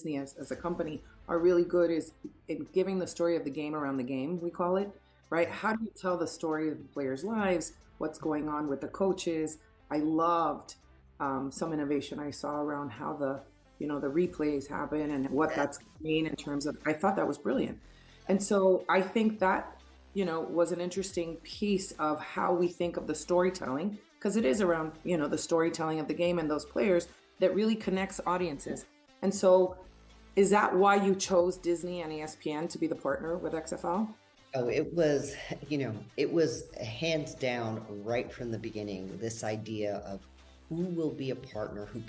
Disney as a company are really good is in giving the story of the game around the game, we call it, right? How do you tell the story of the players' lives, what's going on with the coaches? I loved some innovation I saw around how the replays happen and what that's mean in terms of, I thought that was brilliant. And so I think that, was an interesting piece of how we think of the storytelling, because it is around, the storytelling of the game and those players that really connects audiences. And so is that why you chose Disney and ESPN to be the partner with XFL? Oh, it was hands down right from the beginning, this idea of who will be a partner who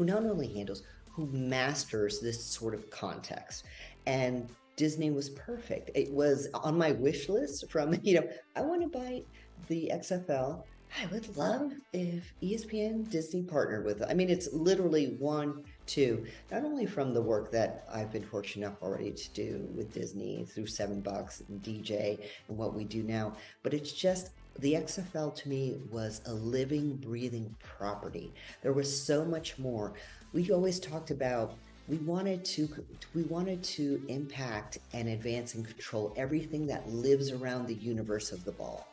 not only handles, who masters this sort of context. And Disney was perfect. It was on my wish list from, I want to buy the XFL. I would love if ESPN Disney partnered with it. I mean, it's literally one, two, not only from the work that I've been fortunate enough already to do with Disney through $7 and DJ and what we do now, but it's just the XFL to me was a living, breathing property. There was so much more. We always talked about we wanted to impact and advance and control everything that lives around the universe of the ball,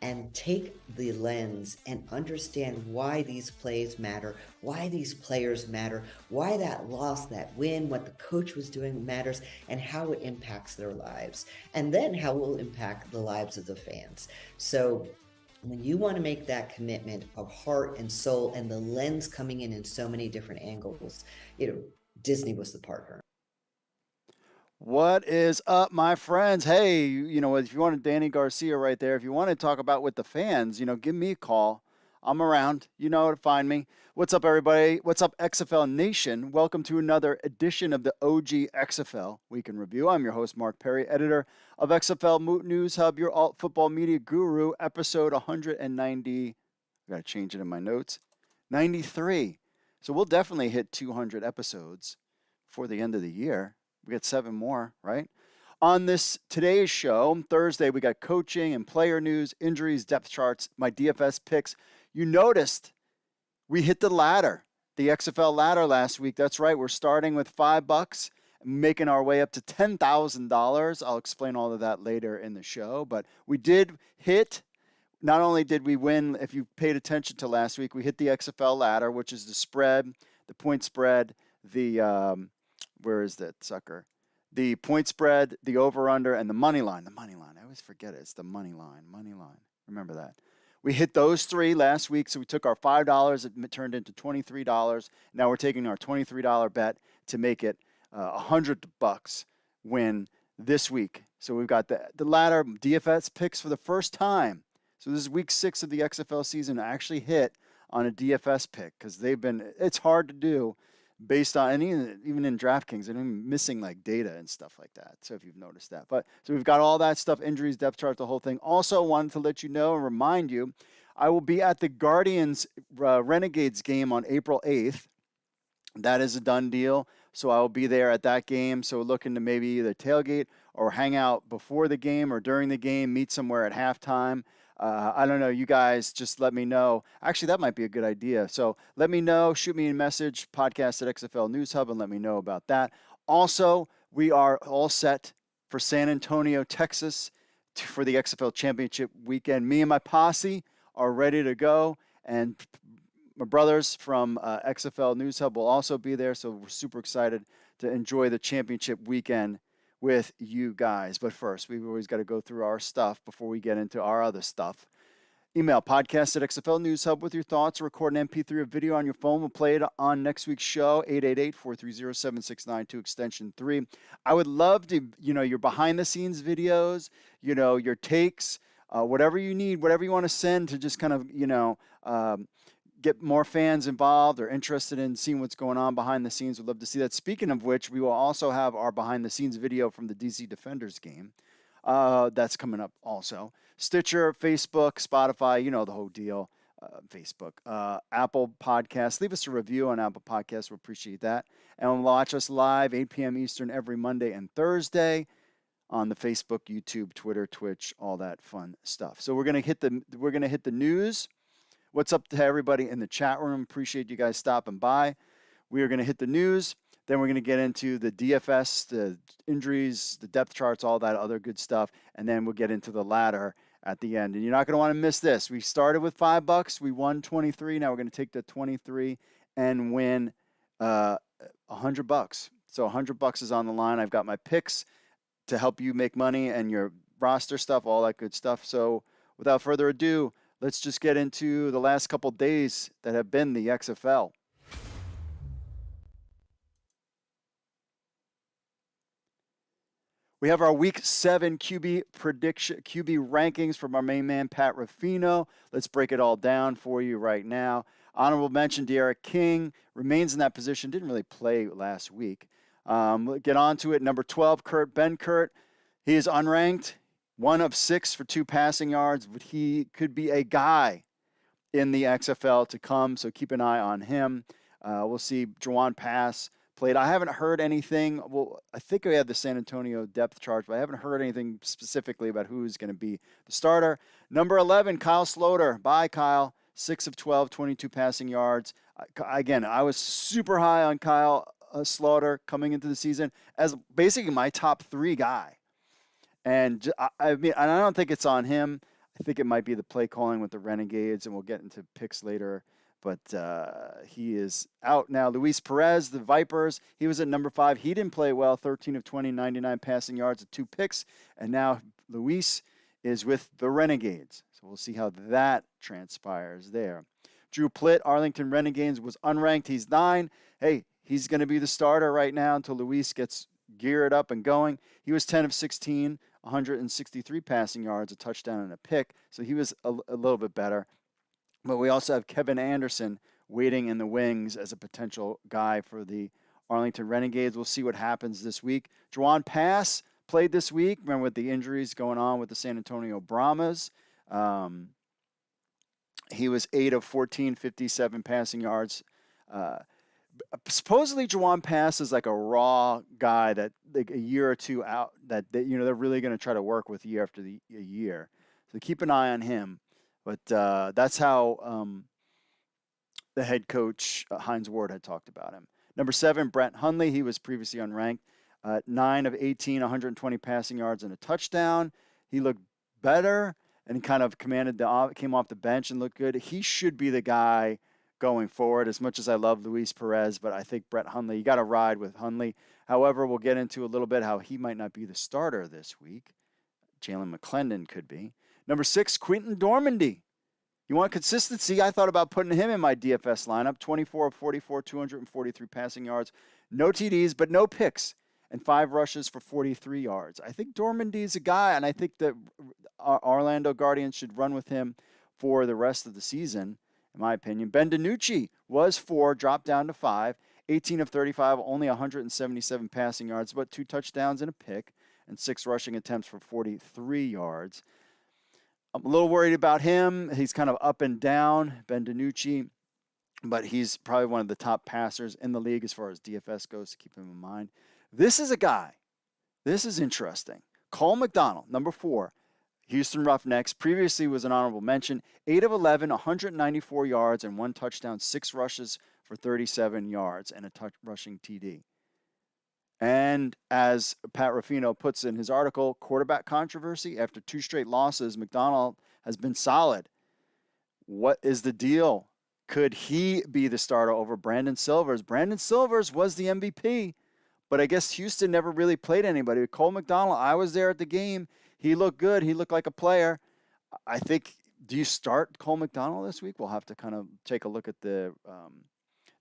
and take the lens and understand why these plays matter, why these players matter, why that loss, that win, what the coach was doing matters, and how it impacts their lives, and then how it will impact the lives of the fans. So when you want to make that commitment of heart and soul and the lens coming in so many different angles, Disney was the partner. What is up, my friends? Hey, if you wanted Danny Garcia right there, if you want to talk about with the fans, give me a call. I'm around. You know how to find me. What's up, everybody? What's up, XFL Nation? Welcome to another edition of the OG XFL Week in Review. I'm your host, Mark Perry, editor of XFL News Hub, your alt football media guru, episode 190. I got to change it in my notes. 93. So we'll definitely hit 200 episodes before the end of the year. We got 7 more, right? On today's show, Thursday, we got coaching and player news, injuries, depth charts, my DFS picks. You noticed we hit the ladder, the XFL ladder last week. That's right. We're starting with $5, making our way up to $10,000. I'll explain all of that later in the show. But we did hit, not only did we win, if you paid attention to last week, we hit the XFL ladder, which is the spread, the point spread, where is that sucker? The point spread, the over-under, and the money line. The money line. I always forget it. It's the money line. Money line. Remember that. We hit those 3 last week, so we took our $5. It turned into $23. Now we're taking our $23 bet to make it $100 win this week. So we've got the ladder DFS picks for the first time. So this is week 6 of the XFL season. I actually hit on a DFS pick because it's hard to do. Based on, and even in DraftKings, they're missing like data and stuff like that. So if you've noticed that. But so we've got all that stuff, injuries, depth chart, the whole thing. Also wanted to let you know and remind you, I will be at the Guardians Renegades game on April 8th. That is a done deal. So I will be there at that game. So looking to maybe either tailgate or hang out before the game or during the game, meet somewhere at halftime. I don't know. You guys just let me know. Actually, that might be a good idea. So let me know. Shoot me a message, podcast at XFL News Hub, and let me know about that. Also, we are all set for San Antonio, Texas for the XFL Championship weekend. Me and my posse are ready to go. And my brothers from XFL News Hub will also be there. So we're super excited to enjoy the championship weekend with you guys. But first, we've always got to go through our stuff before we get into our other stuff. Email podcast at XFL News Hub with your thoughts. Record an MP3 or video on your phone. We'll play it on next week's show, 888-430-7692, extension 3. I would love to, your behind-the-scenes videos, your takes, whatever you need, whatever you want to send to just kind of, get more fans involved or interested in seeing what's going on behind the scenes. We'd love to see that. Speaking of which, we will also have our behind the scenes video from the DC Defenders game. That's coming up also. Stitcher, Facebook, Spotify, the whole deal. Facebook, Apple Podcasts. Leave us a review on Apple Podcasts. We appreciate that. And watch us live 8 p.m. Eastern every Monday and Thursday on the Facebook, YouTube, Twitter, Twitch, all that fun stuff. So we're gonna hit the news. What's up to everybody in the chat room? Appreciate you guys stopping by. We are going to hit the news. Then we're going to get into the DFS, the injuries, the depth charts, all that other good stuff. And then we'll get into the ladder at the end. And you're not going to want to miss this. We started with $5. We won 23. Now we're going to take the 23 and win $100. So $100 is on the line. I've got my picks to help you make money and your roster stuff, all that good stuff. So without further ado, let's just get into the last couple days that have been the XFL. We have our Week 7 QB rankings from our main man, Pat Ruffino. Let's break it all down for you right now. Honorable mention, De'Aaron King remains in that position. Didn't really play last week. Get on to it. Number 12, Kurt Benkert. He is unranked, 1 of 6 for 2 passing yards, but he could be a guy in the XFL to come, so keep an eye on him. We'll see Juwan Pass played. I haven't heard anything. Well, I think we had the San Antonio depth chart, but I haven't heard anything specifically about who's going to be the starter. Number 11, Kyle Sloter. Bye, Kyle. 6 of 12, 22 passing yards. Again, I was super high on Kyle Sloter coming into the season as basically my top 3 guy. And I mean, and I don't think it's on him. I think it might be the play calling with the Renegades, and we'll get into picks later. But he is out now. Luis Perez, the Vipers, he was at number 5. He didn't play well, 13 of 20, 99 passing yards and 2 picks. And now Luis is with the Renegades. So we'll see how that transpires there. Drew Plitt, Arlington Renegades, was unranked. He's 9. Hey, he's going to be the starter right now until Luis gets geared up and going. He was 10 of 16, 163 passing yards, a touchdown and a pick. So he was a little bit better. But we also have Kevin Anderson waiting in the wings as a potential guy for the Arlington Renegades. We'll see what happens this week. Juwan Pass played this week. Remember with the injuries going on with the San Antonio Brahmas. He was 8 of 14, 57 passing yards. Supposedly Juwan Pass is like a raw guy that like a year or two out that they're really going to try to work with year after a year. So keep an eye on him. But that's how the head coach, Hines Ward, had talked about him. Number 7, Brett Hundley. He was previously unranked. 9 of 18, 120 passing yards and a touchdown. He looked better and kind of came off the bench and looked good. He should be the guy going forward, as much as I love Luis Perez, but I think Brett Hundley, you got to ride with Hundley. However, we'll get into a little bit how he might not be the starter this week. Jalen McClendon could be. Number 6, Quinton Dormandy. You want consistency? I thought about putting him in my DFS lineup. 24 of 44, 243 passing yards. No TDs, but no picks. And 5 rushes for 43 yards. I think Dormandy is a guy, and I think that Orlando Guardians should run with him for the rest of the season, in my opinion. Ben DiNucci was 4, dropped down to 5. 18 of 35, only 177 passing yards, but 2 touchdowns and a pick, and 6 rushing attempts for 43 yards. I'm a little worried about him. He's kind of up and down, Ben DiNucci, but he's probably one of the top passers in the league as far as DFS goes, to keep him in mind. This is a guy. This is interesting. Cole McDonald, number 4, Houston Roughnecks. Previously was an honorable mention. 8 of 11, 194 yards and 1 touchdown, 6 rushes for 37 yards and a rushing TD. And as Pat Ruffino puts in his article, quarterback controversy. After 2 straight losses, McDonald has been solid. What is the deal? Could he be the starter over Brandon Silvers? Brandon Silvers was the MVP, but I guess Houston never really played anybody. Cole McDonald, I was there at the game. He looked good. He looked like a player. I think, do you start Cole McDonald this week? We'll have to kind of take a look at the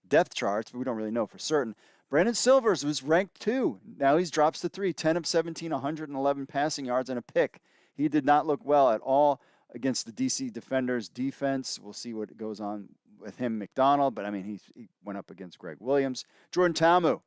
depth charts, but we don't really know for certain. Brandon Silvers was ranked 2. Now he drops to 3, 10 of 17, 111 passing yards and a pick. He did not look well at all against the DC Defenders defense. We'll see what goes on with him, McDonald, but I mean, he went up against Greg Williams. Jordan Ta'amu,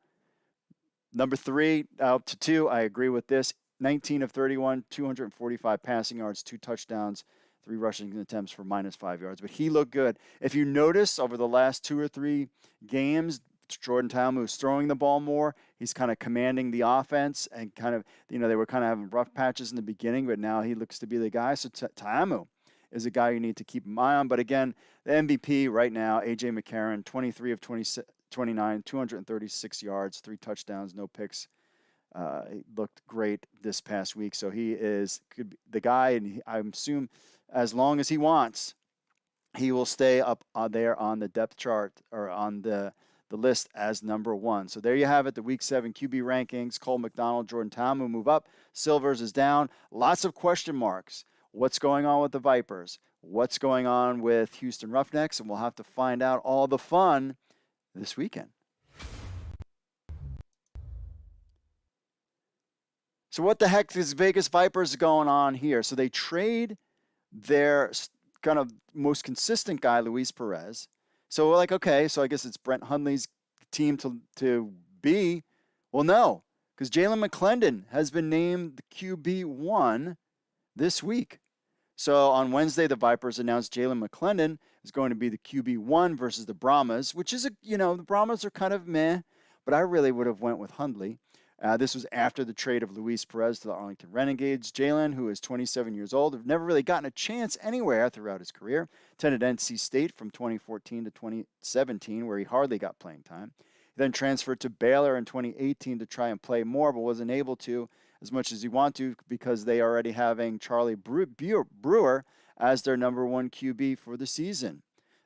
number 3, out to 2. I agree with this. 19 of 31, 245 passing yards, 2 touchdowns, 3 rushing attempts for -5 yards. But he looked good. If you notice, over the last 2 or 3 games, Jordan Ta'amu is throwing the ball more. He's kind of commanding the offense and kind of, they were kind of having rough patches in the beginning, but now he looks to be the guy. So Ta'amu is a guy you need to keep an eye on. But again, the MVP right now, A.J. McCarron, 23 of 29, 236 yards, 3 touchdowns, no picks. He looked great this past week. So he could be the guy, and I assume as long as he wants, he will stay up there on the depth chart or on the list as number 1. So there you have it, the Week 7 QB rankings. Cole McDonald, Jordan Ta'amu move up. Silvers is down. Lots of question marks. What's going on with the Vipers? What's going on with Houston Roughnecks? And we'll have to find out all the fun this weekend. So what the heck is Vegas Vipers going on here? So they trade their kind of most consistent guy, Luis Perez. So we're like, okay, so I guess it's Brent Hundley's team to be. Well, no, because Jalen McClendon has been named the QB1 this week. So on Wednesday, the Vipers announced Jalen McClendon is going to be the QB1 versus the Brahmas, which is the Brahmas are kind of meh, but I really would have went with Hundley. This was after the trade of Luis Perez to the Arlington Renegades. Jalen, who is 27 years old, have never really gotten a chance anywhere throughout his career. Attended NC State from 2014 to 2017, where he hardly got playing time. He then transferred to Baylor in 2018 to try and play more, but wasn't able to as much as he wanted to because they are already having Charlie Brewer as their number 1 QB for the season.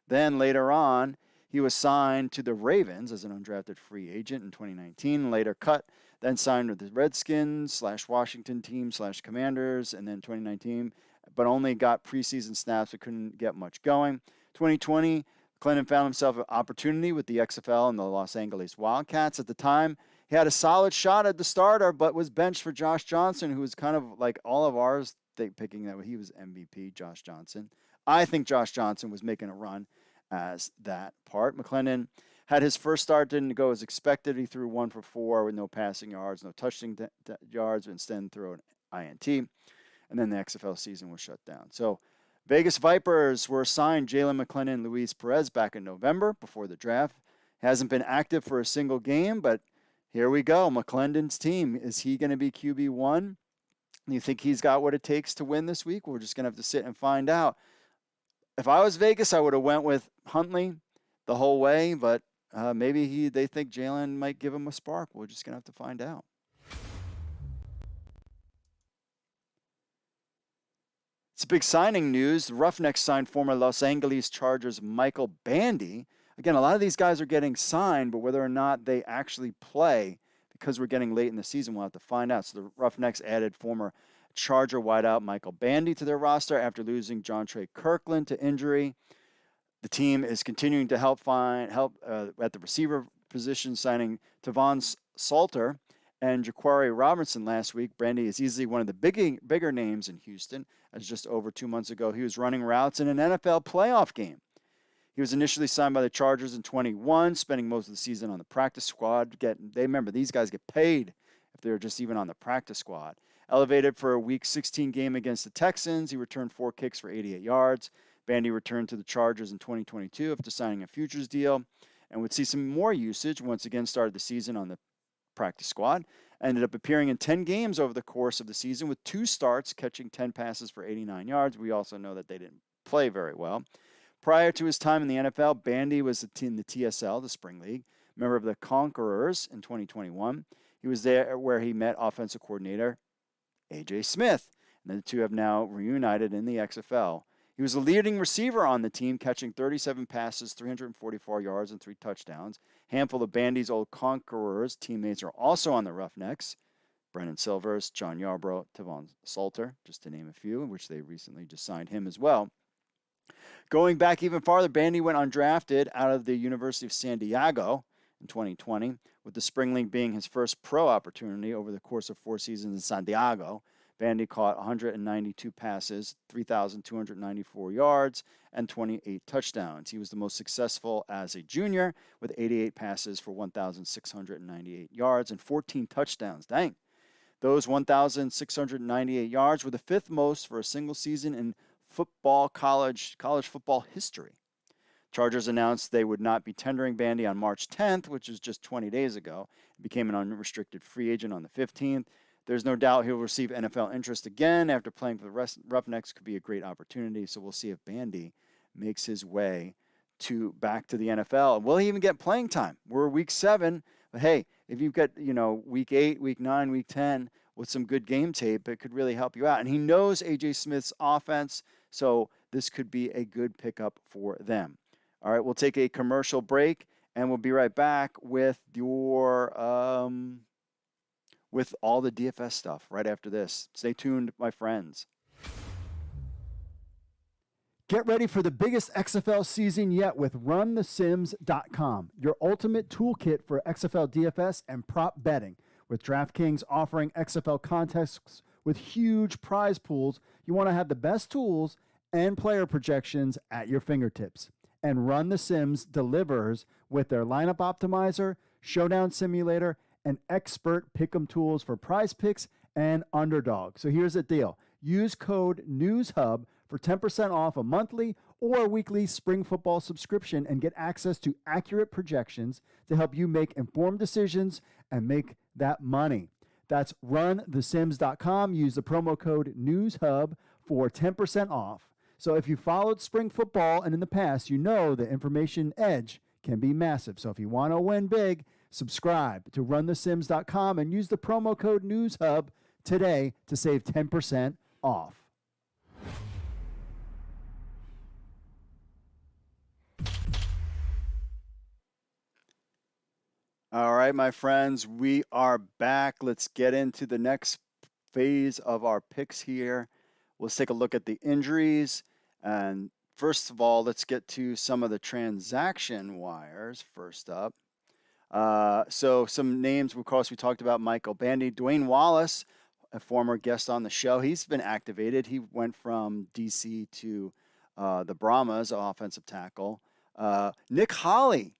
Then later on, he was signed to the Ravens as an undrafted free agent in 2019, later cut, then signed with the Redskins / Washington team / Commanders, and then 2019, but only got preseason snaps but couldn't get much going. 2020, Clinton found himself an opportunity with the XFL and the Los Angeles Wildcats. At the time, he had a solid shot at the starter, but was benched for Josh Johnson, who was kind of like all of ours, picking that he was MVP, Josh Johnson. I think Josh Johnson was making a run as that part. McClendon had his first start, didn't go as expected. He threw 1 for 4 with no passing yards, no touching yards, but instead threw an INT. And then the XFL season was shut down. So Vegas Vipers were assigned Jalen McClendon and Luis Perez back in November before the draft. Hasn't been active for a single game, but here we go. McClendon's team. Is he going to be QB1? Do you think he's got what it takes to win this week? We're just going to have to sit and find out. If I was Vegas, I would have went with Huntley the whole way, but maybe they think Jalen might give him a spark. We're just going to have to find out. It's big signing news. The Roughnecks signed former Los Angeles Chargers Michael Bandy. Again, a lot of these guys are getting signed, but whether or not they actually play, because we're getting late in the season, we'll have to find out. So the Roughnecks added former Charger wideout Michael Bandy to their roster after losing John Trey Kirkland to injury. The team is continuing to help at the receiver position, signing Tavon Salter and Jaquari Robertson last week. Bandy is easily one of the bigger names in Houston, as just over 2 months ago he was running routes in an NFL playoff game. He was initially signed by the Chargers in 21, spending most of the season on the practice squad. Remember, these guys get paid if they're just even on the practice squad. Elevated for a Week 16 game against the Texans, he returned 4 kicks for 88 yards. Bandy returned to the Chargers in 2022 after signing a futures deal and would see some more usage. Once again, started the season on the practice squad. Ended up appearing in 10 games over the course of the season with 2 starts, catching 10 passes for 89 yards. We also know that they didn't play very well. Prior to his time in the NFL, Bandy was in the TSL, the Spring League, member of the Conquerors in 2021. He was there where he met offensive coordinator A.J. Smith, and the two have now reunited in the XFL. He was the leading receiver on the team, catching 37 passes, 344 yards, and 3 touchdowns. A handful of Bandy's old Conquerors teammates are also on the Roughnecks. Brennan Silvers, John Yarbrough, Tavon Salter, just to name a few, which they recently just signed him as well. Going back even farther, Bandy went undrafted out of the University of San Diego in 2020, with the Spring League being his first pro opportunity over the course of 4 seasons in San Diego. Bandy caught 192 passes, 3,294 yards, and 28 touchdowns. He was the most successful as a junior with 88 passes for 1,698 yards and 14 touchdowns. Dang. Those 1,698 yards were the 5th most for a single season in college football history. Chargers announced they would not be tendering Bandy on March 10th, which is just 20 days ago. He became an unrestricted free agent on the 15th. There's no doubt he'll receive NFL interest again after playing for the Roughnecks. Could be a great opportunity. So we'll see if Bandy makes his way back to the NFL. Will he even get playing time? We're week 7, but hey, if you've got, week 8, week 9, week 10 with some good game tape, it could really help you out. And he knows AJ Smith's offense, so this could be a good pickup for them. All right, we'll take a commercial break, and we'll be right back with with all the DFS stuff right after this. Stay tuned, my friends. Get ready for the biggest XFL season yet with RunTheSims.com, your ultimate toolkit for XFL DFS and prop betting. With DraftKings offering XFL contests with huge prize pools, you want to have the best tools and player projections at your fingertips. And Run the Sims delivers with their lineup optimizer, showdown simulator, and expert pick'em tools for prize picks and underdog. So here's the deal. Use code NEWSHUB for 10% off a monthly or weekly spring football subscription and get access to accurate projections to help you make informed decisions and make that money. That's runthesims.com. Use the promo code NEWSHUB for 10% off. So if you followed spring football and in the past, you know the information edge can be massive. So if you want to win big, subscribe to runthesims.com and use the promo code NEWSHUB today to save 10% off. All right, my friends, we are back. Let's get into the next phase of our picks here. Let's take a look at the injuries. And first of all, let's get to some of the transaction wires first up. So some names, of course, we talked about Michael Bandy. Dwayne Wallace, a former guest on the show, he's been activated. He went from DC to the Brahmas, offensive tackle. Nick Holley,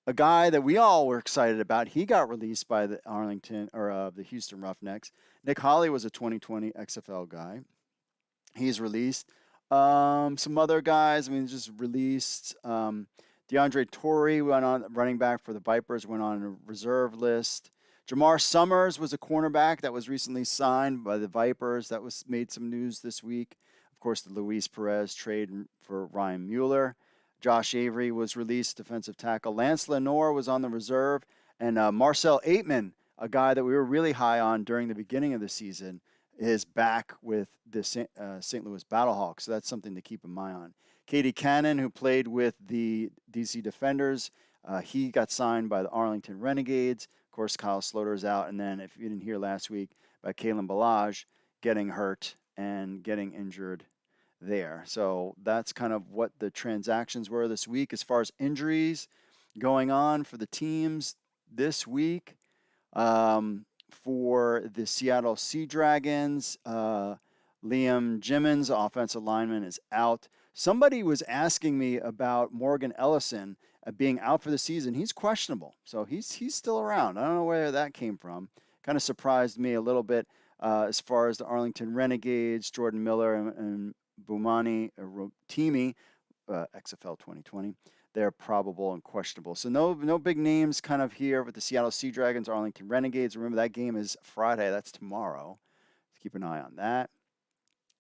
a guy that we all were excited about. He got released by the the Houston Roughnecks. Nick Holley was a 2020 XFL guy. He's released. Some other guys, just released. DeAndre Torrey went on, running back for the Vipers, went on a reserve list. Jamar Summers was a cornerback that was recently signed by the Vipers. That was made some news this week. Of course, the Luis Perez trade for Ryan Mueller. Josh Avery was released, defensive tackle. Lance Lenoir was on the reserve. And Marcel Aitman, a guy that we were really high on during the beginning of the season, is back with the St. Louis Battlehawks. So that's something to keep in mind on. Katie Cannon, who played with the DC Defenders, he got signed by the Arlington Renegades. Of course, Kyle Sloter's out. And then, if you didn't hear last week, by Kalen Ballage getting hurt and getting injured there. So that's kind of what the transactions were this week. As far as injuries going on for the teams this week, for the Seattle Sea Dragons, Liam Jimmons, offensive lineman, is out. Somebody was asking me about Morgan Ellison being out for the season. He's questionable, so he's still around. I don't know where that came from. Kind of surprised me a little bit as far as the Arlington Renegades, Jordan Miller and Bumani Rotimi, XFL 2020. They're probable and questionable. So no big names kind of here with the Seattle Sea Dragons, Arlington Renegades. Remember, that game is Friday. That's tomorrow. Let's keep an eye on that.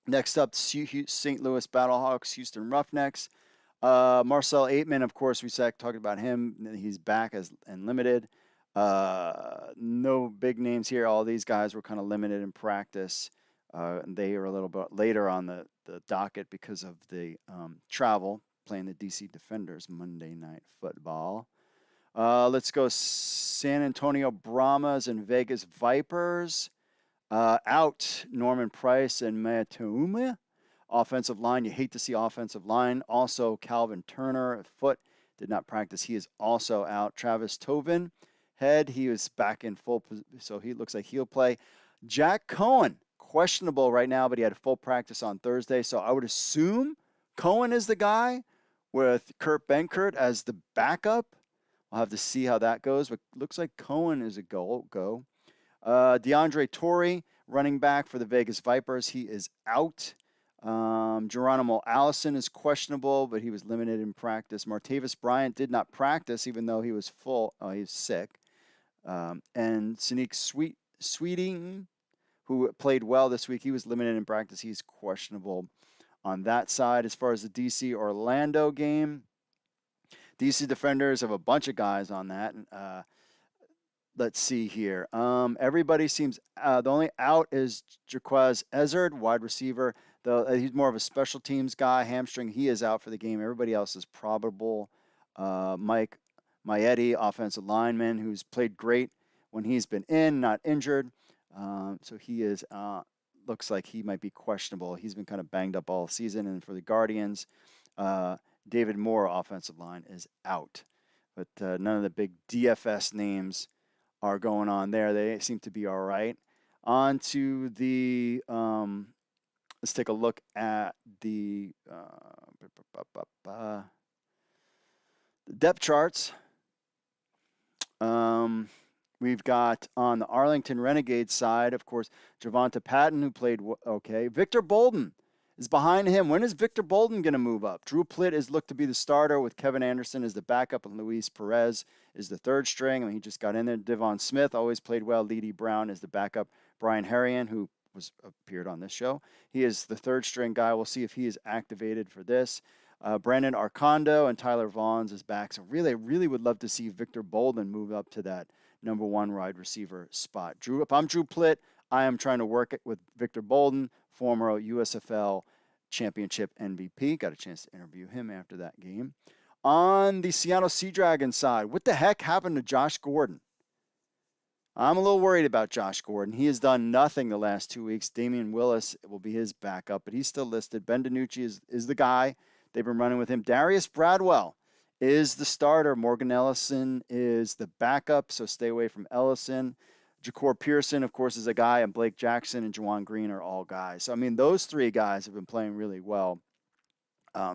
Next up, St. Louis Battlehawks, Houston Roughnecks. Marcel Aitman, of course, we talked about him. He's back and limited. No big names here. All these guys were kind of limited in practice. And they are a little bit later on the docket because of the travel, playing the DC Defenders Monday Night Football. Let's go San Antonio Brahmas and Vegas Vipers. Out Norman Price and Matuuma. Offensive line, you hate to see offensive line. Also, Calvin Turner, foot, did not practice. He is also out. Travis Tovin, head, he was back in full, so he looks like he'll play. Jack Cohen, questionable right now, but he had full practice on Thursday. So I would assume Cohen is the guy with Kurt Benkert as the backup. I'll have to see how that goes, but looks like Cohen is a go. DeAndre Torrey, running back for the Vegas Vipers, he is out. Geronimo Allison is questionable, but he was limited in practice. Martavis Bryant did not practice, even though he was he was sick. And Sneak Sweeting, who played well this week, he was limited in practice. He's questionable on that side. As far as the DC Orlando game, DC Defenders have a bunch of guys on that. Let's see here. Everybody seems the only out is Jaquez Ezzard, wide receiver. Though he's more of a special teams guy, hamstring. He is out for the game. Everybody else is probable. Mike Maietti, offensive lineman, who's played great when he's been not injured. So he is looks like he might be questionable. He's been kind of banged up all season. And for the Guardians, David Moore, offensive line, is out. But none of the big DFS names are going on there. They seem to be all right. On to the let's take a look at the depth charts. We've got on the Arlington Renegades side, of course, Javonta Patton, who played okay. Victor Bolden is behind him. When is Victor Bolden going to move up? Drew Plitt is looked to be the starter with Kevin Anderson as the backup, and Luis Perez is the third string. I mean, he just got in there. Devon Smith always played well. Leedy Brown is the backup. Brian Herrien, who appeared on this show, he is the third string guy. We'll see if he is activated for this. Brandon Arcondo and Tyler Vaughns is back. So really would love to see Victor Bolden move up to that number one wide receiver spot. If I'm Drew Plitt, I am trying to work it with Victor Bolden, former USFL championship MVP. Got a chance to interview him after that game. On the Seattle Sea Dragons side, what the heck happened to Josh Gordon? I'm a little worried about Josh Gordon. He has done nothing the last 2 weeks. Damian Willis will be his backup, but he's still listed. Ben DiNucci is the guy. They've been running with him. Darius Bradwell is the starter. Morgan Ellison is the backup, so stay away from Ellison. Ja'Cour Pearson, of course, is a guy, and Blake Jackson and Juwan Green are all guys. So, I mean, those three guys have been playing really well.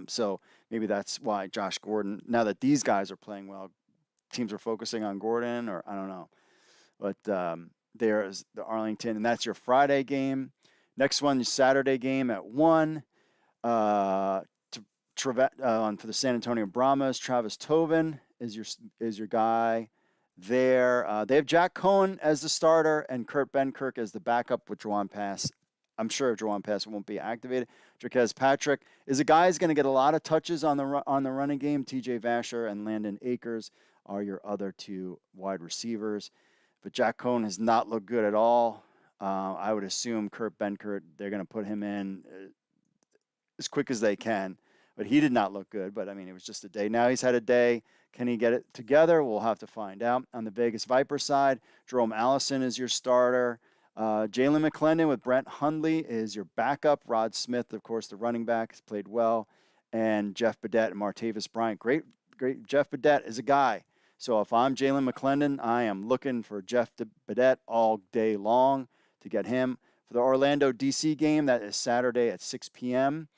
So maybe that's why Josh Gordon, now that these guys are playing well, teams are focusing on Gordon, or I don't know. But there is the Arlington, and that's your Friday game. Next one, your Saturday game at 1. For the San Antonio Brahmas, Travis Tobin is your guy there. They have Jack Cohen as the starter and Kurt Benkirk as the backup with Jawan Pass. I'm sure Jawan Pass won't be activated. Jaquez Patrick is a guy who's going to get a lot of touches on the running game. TJ Vasher and Landon Akers are your other two wide receivers. But Jack Cohen has not looked good at all. I would assume Kurt Benkirk, they're going to put him in as quick as they can. But he did not look good. But, I mean, it was just a day. Now he's had a day. Can he get it together? We'll have to find out. On the Vegas Vipers side, Jerome Allison is your starter. Jalen McClendon with Brent Hundley is your backup. Rod Smith, of course, the running back, has played well. And Jeff Badette and Martavis Bryant. Great. Jeff Badette is a guy. So if I'm Jalen McClendon, I am looking for Jeff Badette all day long to get him. For the Orlando DC game, that is Saturday at 6 p.m.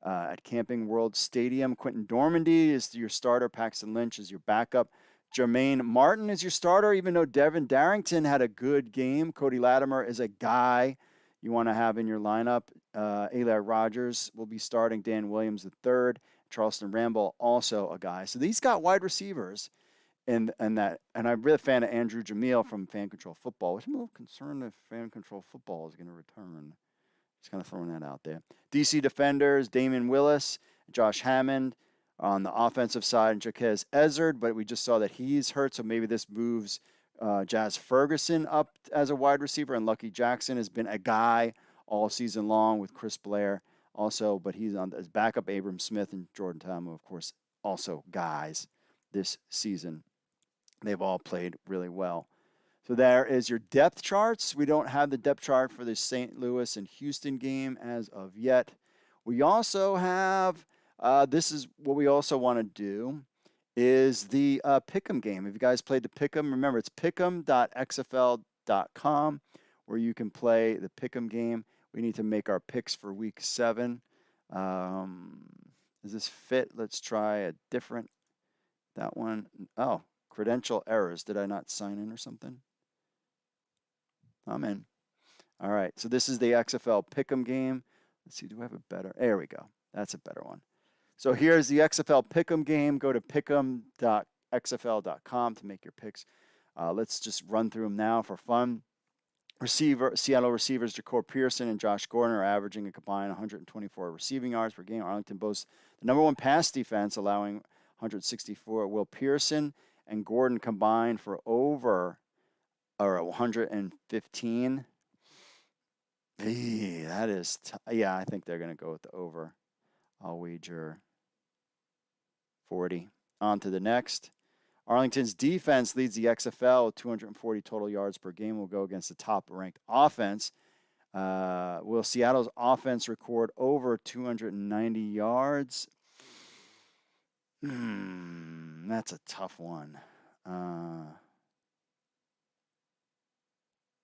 At Camping World Stadium. Quentin Dormandy is your starter. Paxton Lynch is your backup. Jermaine Martin is your starter, even though Devin Darrington had a good game. Cody Latimer is a guy you want to have in your lineup. Eli Rogers will be starting. Dan Williams III. Charleston Rambo, also a guy. So these got wide receivers. And I'm really a fan of Andrew Jamil from Fan Control Football, which I'm a little concerned if Fan Control Football is going to return. Just kind of throwing that out there. DC Defenders, Damian Willis, Josh Hammond on the offensive side, and Jaquez Ezzard, but we just saw that he's hurt, so maybe this moves Jazz Ferguson up as a wide receiver, and Lucky Jackson has been a guy all season long with Chris Blair also, but he's on his backup. Abram Smith and Jordan Tamu, of course, also guys this season. They've all played really well. So there is your depth charts. We don't have the depth chart for the St. Louis and Houston game as of yet. We also have, this is what we also want to do, is the Pick'em game. If you guys played the Pick'em, remember it's pick'em.xfl.com where you can play the Pick'em game. We need to make our picks for week 7. Does this fit? Let's try a different, that one. Oh, credential errors. Did I not sign in or something? I'm in. All right. So this is the XFL Pick'em game. Let's see. Do I have a better? There we go. That's a better one. So here's the XFL Pick'em game. Go to pick'em.xfl.com to make your picks. Let's just run through them now for fun. Seattle receivers Ja'Cour Pearson and Josh Gordon are averaging a combined 124 receiving yards per game. Arlington boasts the number one pass defense, allowing 164. Will Pearson and Gordon combined for over or 115. That is, yeah, I think they're going to go with the over. I'll wager 40. On to the next. Arlington's defense leads the XFL with 240 total yards per game. Will go against the top-ranked offense. Will Seattle's offense record over 290 yards? That's a tough one. I'm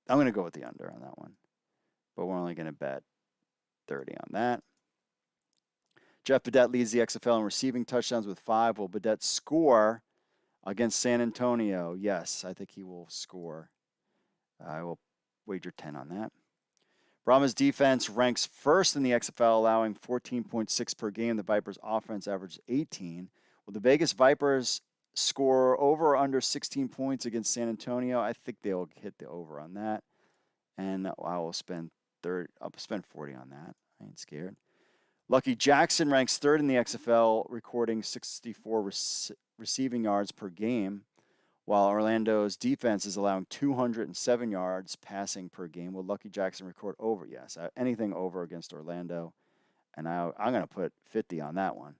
going to go with the under on that one, but we're only going to bet 30 on that. Jeff Badette leads the XFL in receiving touchdowns with 5. Will Badette score against San Antonio? Yes, I think he will score. I will wager 10 on that. Brahma's defense ranks first in the XFL, allowing 14.6 per game. The Vipers' offense averages 18. Will the Vegas Vipers score over or under 16 points against San Antonio? I think they'll hit the over on that. And I will spend 30. I'll spend 40 on that. I ain't scared. Lucky Jackson ranks third in the XFL, recording 64 receiving yards per game, while Orlando's defense is allowing 207 yards passing per game. Will Lucky Jackson record over? Yes, anything over against Orlando. And I'm going to put 50 on that one.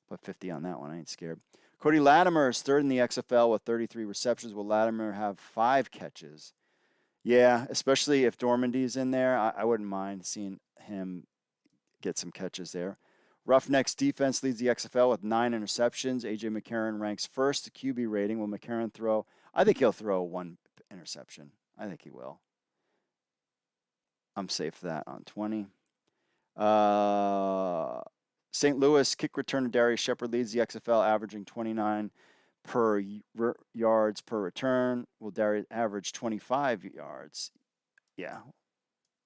Put 50 on that one. I ain't scared. Cody Latimer is third in the XFL with 33 receptions. Will Latimer have 5 catches? Yeah, especially if Dormandy's in there. I wouldn't mind seeing him get some catches there. Roughneck's defense leads the XFL with 9 interceptions. A.J. McCarron ranks first. The QB rating. Will McCarron throw? I think he'll throw 1 interception. I think he will. I'm safe for that on 20. St. Louis kick returner Darius Shepard leads the XFL, averaging 29 per yards per return. Will Darius average 25 yards? Yeah.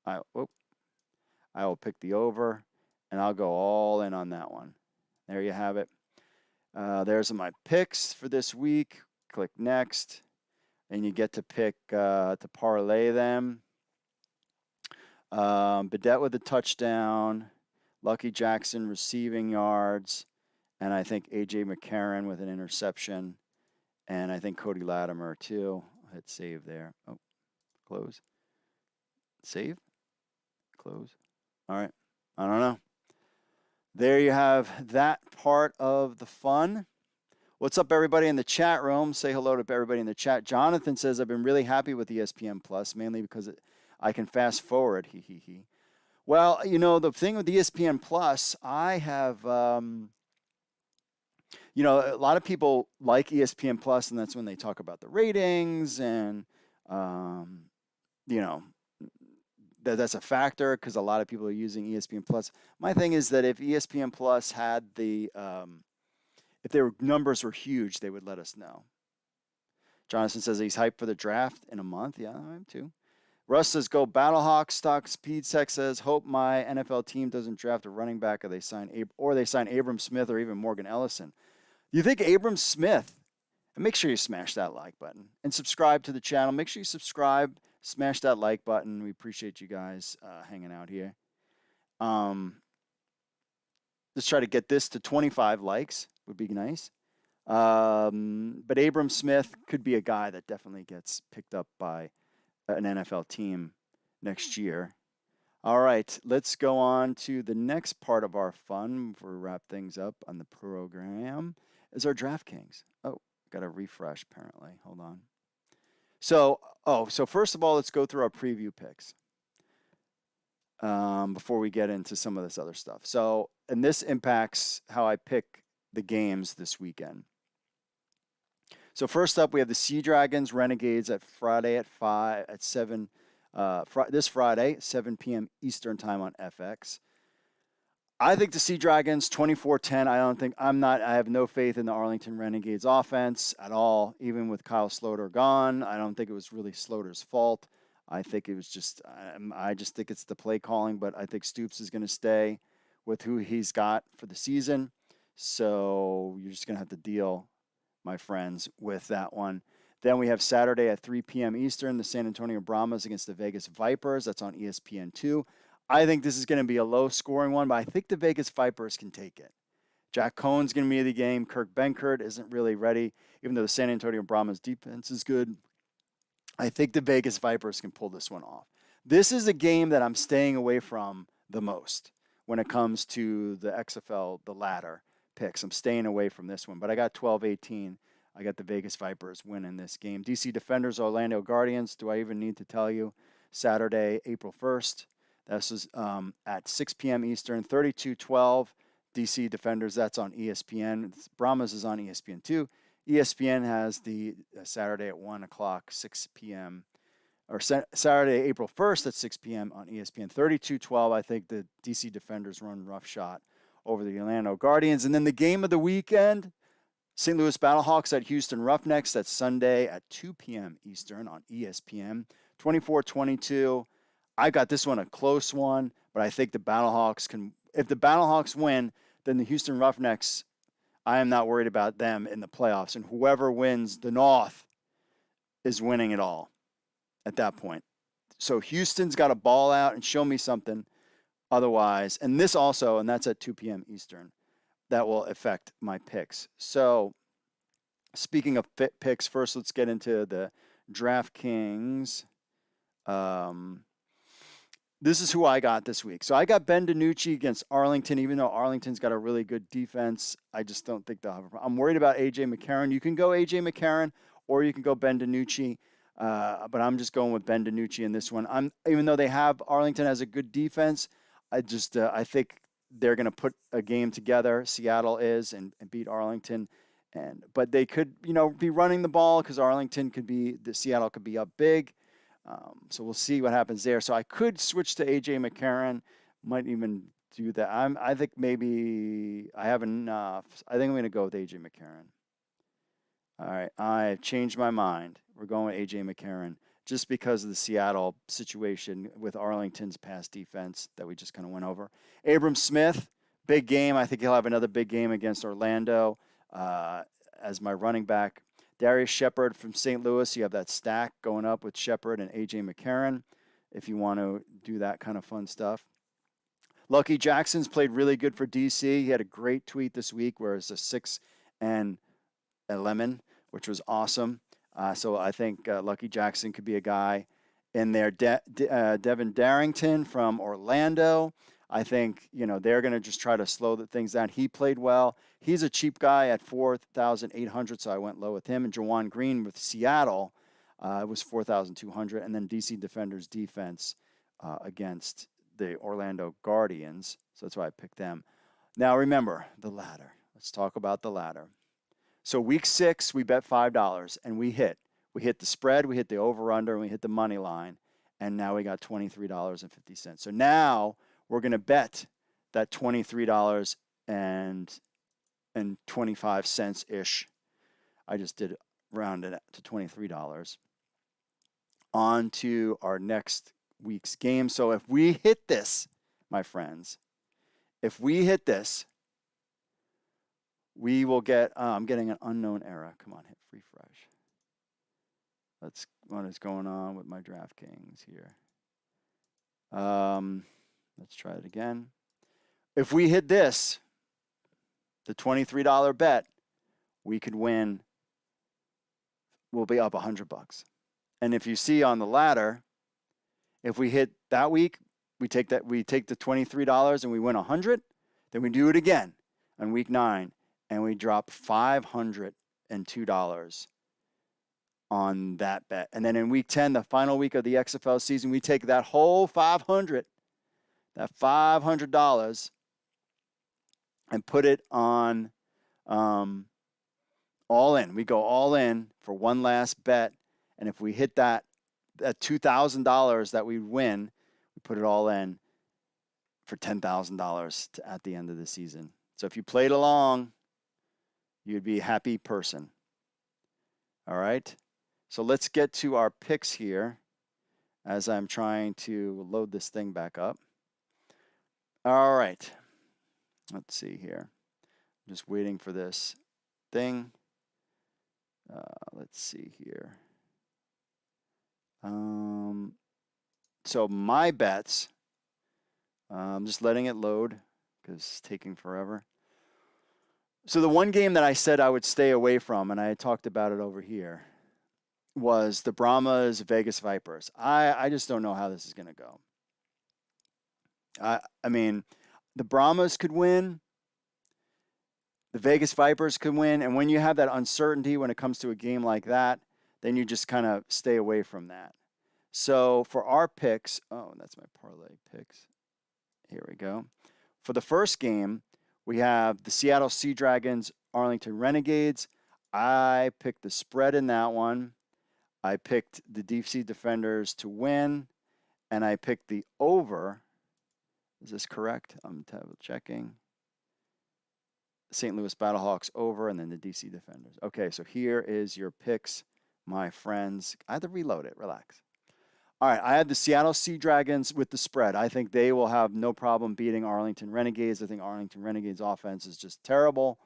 I will pick the over, and I'll go all in on that one. There you have it. There's my picks for this week. Click next, and you get to pick to parlay them. Badette with a touchdown. Lucky Jackson receiving yards. And I think A.J. McCarron with an interception. And I think Cody Latimer too. I'll hit save there. Oh, close. Save. Close. All right. I don't know. There you have that part of the fun. What's up, everybody in the chat room? Say hello to everybody in the chat. Jonathan says, I've been really happy with ESPN Plus, mainly because I can fast forward. Well, you know, the thing with ESPN Plus, I have, you know, a lot of people like ESPN Plus, and that's when they talk about the ratings and, you know, that's a factor because a lot of people are using ESPN Plus. My thing is that if ESPN Plus had the, if their numbers were huge, they would let us know. Jonathan says he's hyped for the draft in a month. Yeah, I am too. Russ says, go Battlehawk. Stock Speed Tech says, hope my NFL team doesn't draft a running back or they sign Abram Smith or even Morgan Ellison. You think Abram Smith? And make sure you smash that like button and subscribe to the channel. Make sure you subscribe, smash that like button. We appreciate you guys hanging out here. Let's try to get this to 25 likes. Would be nice. But Abram Smith could be a guy that definitely gets picked up by an NFL team next year. All right, let's go on to the next part of our fun before we wrap things up on the program is our DraftKings. Oh, got to refresh apparently. Hold on. So first of all, let's go through our preview picks before we get into some of this other stuff. So, and this impacts how I pick the games this weekend. So first up, we have the Sea Dragons Renegades at Friday at 7. This Friday, 7 p.m. Eastern time on FX. I think the Sea Dragons 24-10. I have no faith in the Arlington Renegades offense at all. Even with Kyle Sloter gone, I don't think it was really Sloter's fault. I think it was just, I just think it's the play calling, but I think Stoops is going to stay with who he's got for the season. So you're just going to have to deal, my friends, with that one. Then we have Saturday at 3 p.m. Eastern, the San Antonio Brahmas against the Vegas Vipers. That's on ESPN2. I think this is going to be a low-scoring one, but I think the Vegas Vipers can take it. Jack Cohn's going to be in the game. Kirk Benkert isn't really ready, even though the San Antonio Brahmas defense is good. I think the Vegas Vipers can pull this one off. This is a game that I'm staying away from the most when it comes to the XFL, the ladder picks. I'm staying away from this one, but I got 12-18. I got the Vegas Vipers winning this game. DC Defenders, Orlando Guardians. Do I even need to tell you? Saturday, April 1st. This is at 6 p.m. Eastern, 32-12. DC Defenders, that's on ESPN. Brahmas is on ESPN too. ESPN has the Saturday at 1 o'clock, 6 p.m. or Saturday, April 1st at 6 p.m. on ESPN. 32-12, I think the DC Defenders run roughshod over the Orlando Guardians. And then the game of the weekend, St. Louis Battlehawks at Houston Roughnecks. That's Sunday at 2 p.m. Eastern on ESPN. 24-22. I got this one a close one, but I think the Battlehawks can. If the Battlehawks win, then the Houston Roughnecks, I am not worried about them in the playoffs. And whoever wins the North is winning it all at that point. So Houston's got to ball out and show me something otherwise. And this also, and that's at 2 p.m. Eastern, that will affect my picks. So speaking of picks, first let's get into the DraftKings. This is who I got this week. So I got Ben DiNucci against Arlington, even though Arlington's got a really good defense. I just don't think they'll have a problem. I'm worried about A.J. McCarron. You can go A.J. McCarron or you can go Ben DiNucci, but I'm just going with Ben DiNucci in this one. Even though Arlington has a good defense, I think they're going to put a game together. Seattle is and beat Arlington, but they could be running the ball because Seattle could be up big. So we'll see what happens there. So I could switch to A.J. McCarron. Might even do that. I think maybe I have enough. I think I'm going to go with A.J. McCarron. All right. I've changed my mind. We're going with A.J. McCarron just because of the Seattle situation with Arlington's pass defense that we just kind of went over. Abram Smith, big game. I think he'll have another big game against Orlando as my running back. Darius Shepard from St. Louis. You have that stack going up with Shepard and A.J. McCarron if you want to do that kind of fun stuff. Lucky Jackson's played really good for D.C. He had a great tweet this week where it's a 6 and a lemon, which was awesome. So I think Lucky Jackson could be a guy in there. Devin Darrington from Orlando. I think, they're going to just try to slow things down. He played well. He's a cheap guy at 4,800, so I went low with him. And Jawan Green with Seattle was 4,200. And then DC Defenders defense against the Orlando Guardians. So that's why I picked them. Now remember, the ladder. Let's talk about the ladder. So week 6, we bet $5, and we hit. We hit the spread, we hit the over-under, and we hit the money line. And now we got $23.50. So now we're going to bet that $23.25-ish. I just did round it to $23 on to our next week's game. So if we hit this, my friends, we will get, I'm getting an unknown error. Come on, hit refresh. That's what is going on with my DraftKings here. Let's try it again. If we hit this, the $23 bet, we could win. We'll be up $100. And if you see on the ladder, if we hit that week, we take the $23 and we win $100. Then we do it again on week 9, and we drop $502 on that bet. And then in week 10, the final week of the XFL season, we take that whole $500 and put it on all in. We go all in for one last bet. And if we hit that $2,000 that we win, we put it all in for $10,000 at the end of the season. So if you played along, you'd be a happy person. All right. So let's get to our picks here as I'm trying to load this thing back up. All right. Let's see here. I'm just waiting for this thing. Let's see here. So my bets, I'm just letting it load because it's taking forever. So the one game that I said I would stay away from, and I talked about it over here, was the Brahmas Vegas Vipers. I just don't know how this is going to go. I mean, the Brahmas could win. The Vegas Vipers could win. And when you have that uncertainty when it comes to a game like that, then you just kind of stay away from that. So for our picks, oh, that's my parlay picks. Here we go. For the first game, we have the Seattle Sea Dragons, Arlington Renegades. I picked the spread in that one. I picked the DC Defenders to win, and I picked the over. Is this correct? I'm double checking. St. Louis Battlehawks over, and then the DC Defenders. Okay, so here is your picks, my friends. I had to reload it. Relax. All right, I had the Seattle Sea Dragons with the spread. I think they will have no problem beating Arlington Renegades. I think Arlington Renegades offense is just terrible.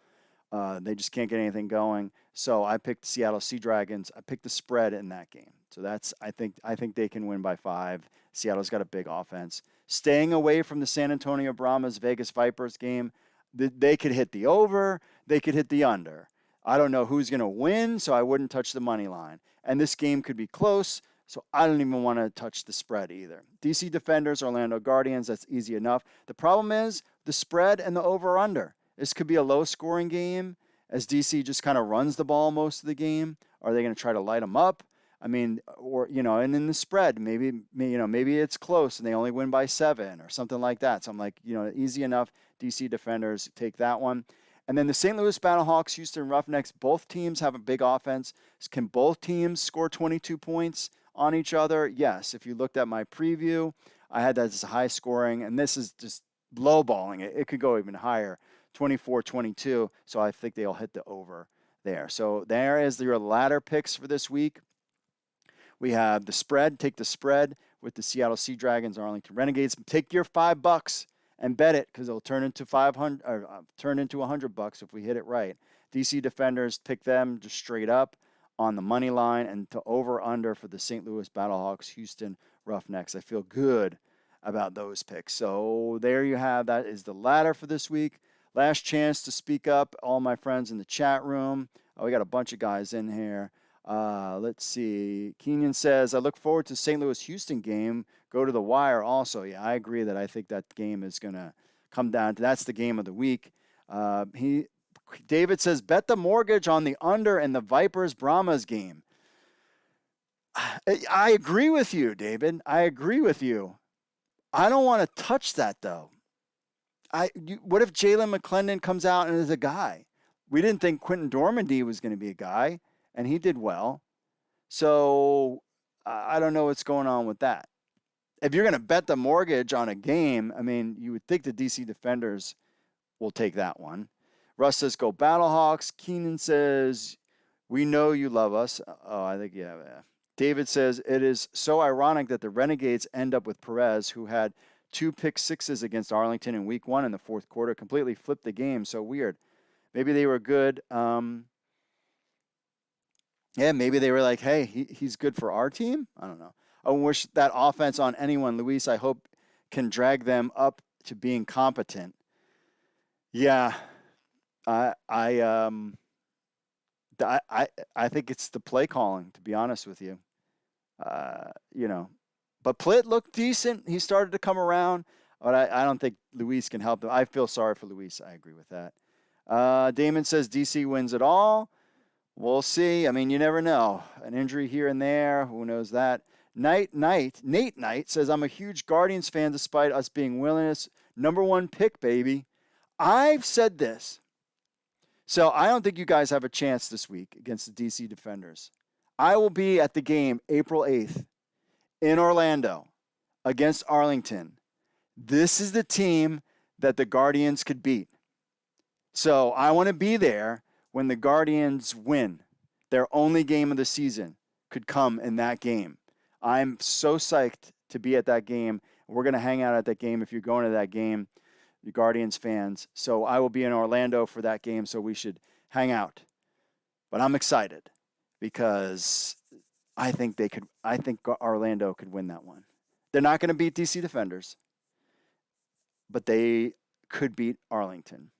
They just can't get anything going. So I picked Seattle Sea Dragons. I picked the spread in that game. So that's I think they can win by 5. Seattle's got a big offense. Staying away from the San Antonio Brahmas Vegas Vipers game. They could hit the over. They could hit the under. I don't know who's going to win, so I wouldn't touch the money line. And this game could be close, so I don't even want to touch the spread either. DC Defenders, Orlando Guardians, that's easy enough. The problem is the spread and the over-under. This could be a low-scoring game as DC just kind of runs the ball most of the game. Are they going to try to light them up? I mean, or, and in the spread, maybe it's close and they only win by 7 or something like that. So I'm like, easy enough. DC Defenders, take that one. And then the St. Louis Battlehawks, Houston Roughnecks, both teams have a big offense. Can both teams score 22 points on each other? Yes. If you looked at my preview, I had that as high scoring, and this is just lowballing it. It could go even higher, 24-22. So I think they'll hit the over there. So there is your ladder picks for this week. We have the spread. Take the spread with the Seattle Sea Dragons, Arlington Renegades. Take your $5 and bet it because it'll turn into $100 if we hit it right. DC Defenders, pick them just straight up on the money line, and to over under for the St. Louis Battlehawks, Houston Roughnecks. I feel good about those picks. So there you have. That is the ladder for this week. Last chance to speak up, all my friends in the chat room. Oh, we got a bunch of guys in here. Let's see. Kenyon says, I look forward to St. Louis Houston game. Go to the wire also. Yeah, I agree that I think that game is going to come down to that's the game of the week. David says, bet the mortgage on the under in the Vipers Brahmas game. I agree with you, David. I agree with you. I don't want to touch that though. What if Jalen McClendon comes out and is a guy? We didn't think Quentin Dormandy was going to be a guy, and he did well. So I don't know what's going on with that. If you're going to bet the mortgage on a game, I mean, you would think the DC Defenders will take that one. Russ says, go Battlehawks. Keenan says, we know you love us. Oh, I think, yeah. David says, it is so ironic that the Renegades end up with Perez, who had 2 pick sixes against Arlington in week 1 in the fourth quarter, completely flipped the game. So weird. Maybe they were good. Yeah, maybe they were like, hey, he's good for our team. I don't know. I wish that offense on anyone, Luis, I hope can drag them up to being competent. Yeah. I think it's the play calling, to be honest with you. But Plitt looked decent. He started to come around, but I don't think Luis can help them. I feel sorry for Luis. I agree with that. Damon says DC wins it all. We'll see. I mean, you never know. An injury here and there. Who knows that? Nate Knight says, I'm a huge Guardians fan despite us being willingness. Number 1 pick, baby. I've said this. So I don't think you guys have a chance this week against the DC Defenders. I will be at the game April 8th in Orlando against Arlington. This is the team that the Guardians could beat. So I want to be there when the Guardians win. Their only game of the season could come in that game. I'm so psyched to be at that game. We're going to hang out at that game if you're going to that game, the Guardians fans. So I will be in Orlando for that game, so we should hang out. But I'm excited because I think Orlando could win that one. They're not going to beat DC Defenders, but they could beat Arlington.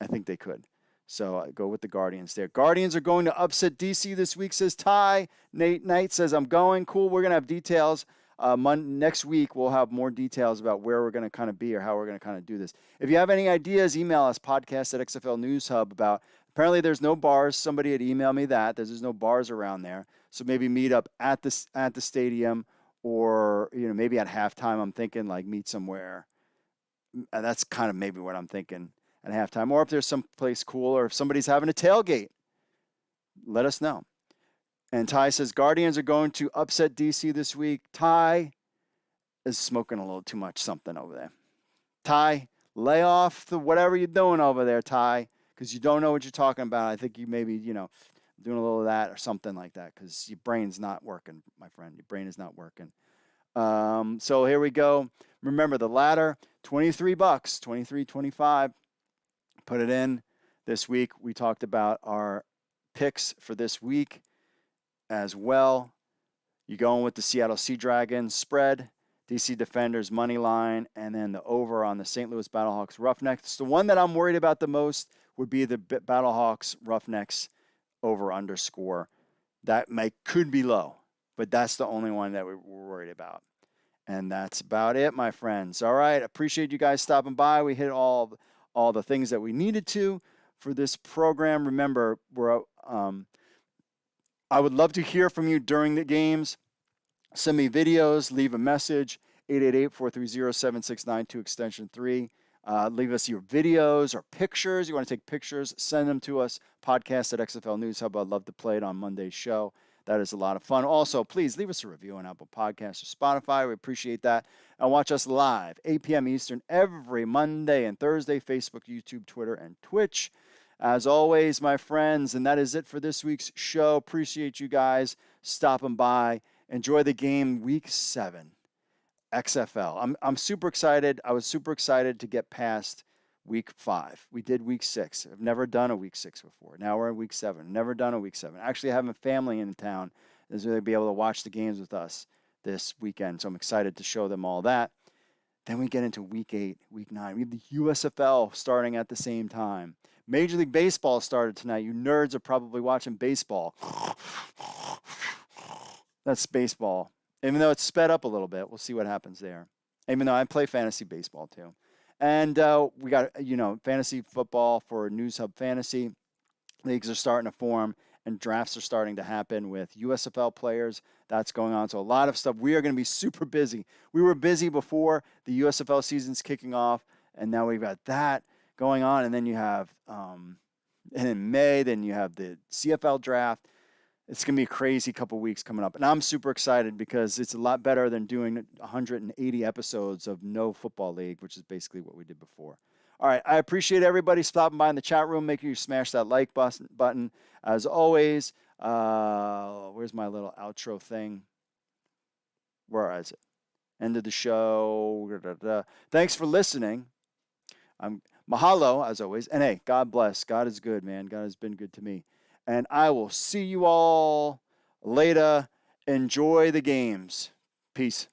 I think they could. So go with the Guardians there. Guardians are going to upset DC this week, says Ty. Nate Knight says, I'm going. Cool. We're going to have details. Next week, we'll have more details about where we're going to kind of be or how we're going to kind of do this. If you have any ideas, email us, podcast@XFL News Hub, about apparently there's no bars. Somebody had emailed me that. There's no bars around there. So maybe meet up at the stadium, or maybe at halftime. I'm thinking like meet somewhere. And that's kind of maybe what I'm thinking at halftime. Or if there's some place cool, or if somebody's having a tailgate, let us know. And Ty says, Guardians are going to upset DC this week. Ty is smoking a little too much something over there. Ty, lay off whatever you're doing over there, Ty, because you don't know what you're talking about. I think you maybe, doing a little of that or something like that, because your brain's not working, my friend. Your brain is not working. So here we go. Remember the ladder, $23, $23.25. Put it in this week. We talked about our picks for this week as well. You going with the Seattle Sea Dragons spread, DC Defenders money line, and then the over on the St. Louis Battlehawks Roughnecks. The one that I'm worried about the most would be the Battlehawks Roughnecks over underscore. That could be low, but that's the only one that we're worried about. And that's about it, my friends. All right. Appreciate you guys stopping by. We hit all the things that we needed to for this program. Remember, I would love to hear from you during the games. Send me videos, leave a message, 888-430-7692, extension 3. Leave us your videos or pictures. You want to take pictures, send them to us, podcast@XFL News Hub. I'd love to play it on Monday's show. That is a lot of fun. Also, please leave us a review on Apple Podcasts or Spotify. We appreciate that. And watch us live, 8 p.m. Eastern, every Monday and Thursday, Facebook, YouTube, Twitter, and Twitch. As always, my friends, and that is it for this week's show. Appreciate you guys stopping by. Enjoy the game, Week 7, XFL. I'm super excited. I was super excited to get past Week 5. We did Week 6. I've never done a Week 6 before. Now we're in Week 7. Never done a Week 7. Actually, having family in town is going to be able to watch the games with us this weekend. So I'm excited to show them all that. Then we get into Week 8, Week 9. We have the USFL starting at the same time. Major League Baseball started tonight. You nerds are probably watching baseball. That's baseball. Even though it's sped up a little bit, we'll see what happens there. Even though I play fantasy baseball too. And we got, fantasy football for News Hub Fantasy. Leagues are starting to form, and drafts are starting to happen with USFL players. That's going on. So a lot of stuff. We are going to be super busy. We were busy before the USFL season's kicking off, and now we've got that going on. And then you have, and in May, then you have the CFL draft. It's going to be a crazy couple weeks coming up. And I'm super excited because it's a lot better than doing 180 episodes of no football league, which is basically what we did before. All right. I appreciate everybody stopping by in the chat room. Make sure you smash that like button. As always, where's my little outro thing? Where is it? End of the show. Thanks for listening. Mahalo, as always. And hey, God bless. God is good, man. God has been good to me. And I will see you all later. Enjoy the games. Peace.